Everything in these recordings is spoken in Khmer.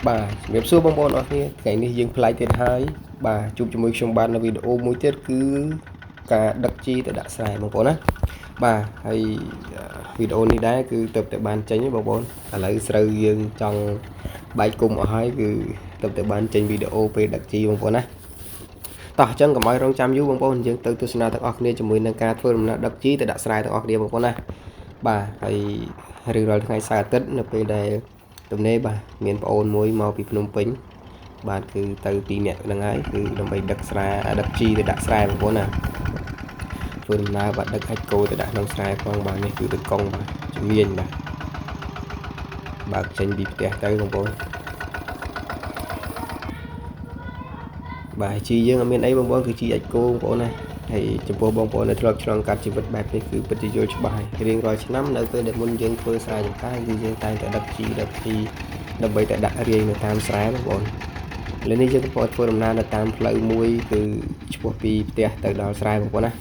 បាទជំរាបសួរបងប្អូនអរគ្នាថ្ងៃនេះយើងផ្លាយទៀតហើយបាទជួបជាមួយខ្ញុំបាននៅវីដេអូមួយទៀតគឺការដឹកជីទៅដាក់ស្រែបងប្អូនណាបាទហើយវីដេអូនេះដែរគឺទៅតែបានចេញបងប្អូនឥឡូវស្រូវយើងចង់បែកគុំអស់ហើយគឺទៅតែបានចេញវីដេអូពេលដឹកជីបងប្អូនណាតោះអញ្ចឹងកុំឲ្យរងចាំយូរបងប្អូនយើងទៅទស្សនាទាំងអស់គ្នាជាមួយនឹងការធ្វើដំណើរដឹកជីទៅដាក់ស្រែទាំងអស់គ្នាបងប្អូនណាបាទហើយរៀងរាល់ថ្ងៃសៅរ៍អាទិត្យនៅពេលដែលទំនេរបាទមានប្អូនមួយមកពីភ្នំពេញបាទគឺទៅ2នាក់ហ្នឹងហើយគឺដើម្បីដឹកស្រែដឹកជីទៅដាក់ស្រែបងប្អូនណាធ្វើដំណើរបាទដឹកអាចគោទៅដាក់ក្នុងស្រែផងបាទនេះគឺទៅកង់បាទជំនាញបាទបើកចេញពីផ្ទះទៅបងប្អូនបាទជីយើងអត់មានអីបងប្អូនគឺជីអាចគោបងប្អូនណាហើយចំពោះបងប្អូនដែលធ្លាប់ឆ្លងកាត់ជីវិតបែបនេះគឺពិតជាយល់ច្បាស់រៀងរាល់ឆ្នាំនៅពេលដែលមុនយើងធ្វើស្រែចម្ការគឺយើងតែងតែដឹកជីដើម្បីតែដាក់រាយនៅតាមស្រែបងប្អូនឥឡូវនេះយើងកំពុងធ្វើដំណើរនៅតាមផ្លូវមួយគឺឆ្ពោះពីផ្ទះទៅដល់ស្រែបងប្អូនណា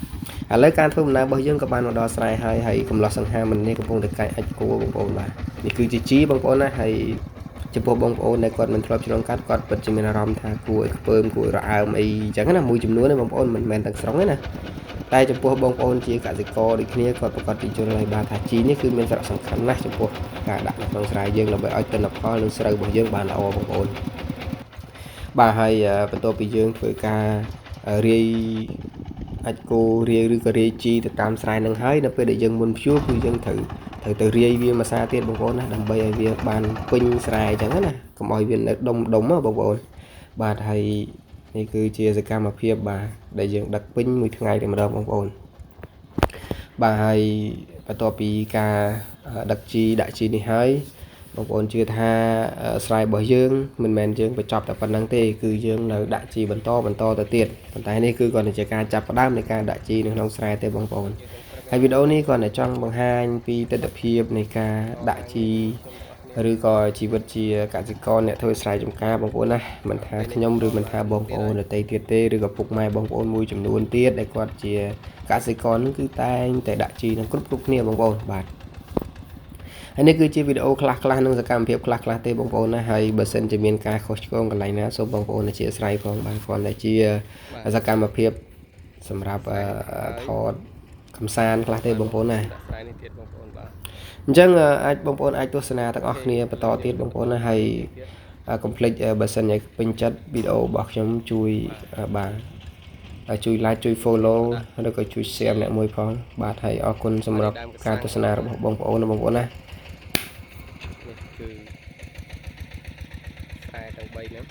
ឥឡូវការធ្វើដំណើររបស់យើងក៏បានមកដល់ស្រែហើយកំឡោះសង្ហាមិននេះកំពុងតែកាច់អាចគោបងប្អូនបាទនេះគឺជាជីបងប្អូនណាហើយចំពោះបងប្អូនដែលគាត់មិនធ្លាប់ឆ្លងកាត់គាត់ពិតជាមានអារម្មណ៍ថាគួរឲ្យខ្ពើមគួរឲ្យរអើមអីអញ្ចឹងណាមួយចំនួនទេបងប្អូនមិនមែនទាំងស្រុងទេណាតែចំពោះបងប្អូនជាកសិករដូចគ្នាគាត់ប្រកាសជាយល់ហើយបាទថាជីនេះគឺមានសារៈសំខាន់ណាស់ចំពោះការដាក់នៅក្នុងស្រែយើងដើម្បីឲ្យទិន្នផលនិងស្រូវរបស់យើងបានល្អបងប្អូនបាទហើយបន្ទាប់ពីយើងធ្វើការរាយអាចគោរាយឬក៏រាយជីទៅតាមស្រែនឹងហើយនៅពេលដែលយើងមុនភ្ជួរគឺយើងត្រូវទៅរាយវាមួយសារទៀតបងប្អូនណាដើម្បីឲ្យវាបានពេញស្រែអញ្ចឹងណាកុំឲ្យវានៅដុំបងប្អូនបាទហើយនេះគឺជាសកម្មភាពបាទដែលយើងដឹកពេញមួយថ្ងៃតែម្ដងបងប្អូនបាទហើយបន្ទាប់ពីការដឹកជីដាក់ជីនេះហើយបងប្អូនជឿថាស្រែរបស់យើងមិនមែនយើងបញ្ចប់តែប៉ុណ្្នឹងទេគឺយើងនៅដាក់ជីបន្តទៅទៀតប៉ុន្តែនេះគឺគ្រាន់តែជាការចាប់ផ្ដើមនៃការដាក់ជីនៅក្នុងស្រែទេបងប្អូនហើយវីដេអូនេះគ្រាន់តែចង់បង្ហាញពីទស្សនវិជ្ជានៃការដាក់ជីឬក៏ជីវិតជាកសិករអ្នកធ្វើស្រែចម្ការបងប្អូនណាមិនថាខ្ញុំឬមិនថាបងប្អូនដទៃទៀតទេឬក៏ពុកម៉ែបងប្អូនមួយចំនួនទៀតដែលគាត់ជាកសិករនឹងគឺតែងតែដាក់ជីនឹងគ្រប់គ្នាបងប្អូនបាទហើយនេះគឺជាវីដេអូខ្លះនឹងសកម្មភាពខ្លះទេបងប្អូនណាហើយបើសិនជាមានការខុសឆ្គងកន្លែងណាសូមបងប្អូនអធិស្ឋានផងបាទគ្រាន់តែជាសកម្មភាពសម្រាប់ថតកំសាន្តខ្លះទេបងប្អូនណាអញ្ចឹងអាចបងប្អូនអាចទស្សនាទាំងអស់គ្នាបន្តទៀតបងប្អូនណាហើយកុំភ្លេចបើសិនជាពេញចិត្តវីដេអូរបស់ខ្ញុំជួយបាទជួយ like ជួយ follow ឬក៏ជួយ share ម្នាក់មួយផងបាទហើយអរគុណសម្រាប់ការទស្សនារបស់បងប្អូនណានេះគឺខ្សែទាំង3ហ្នឹង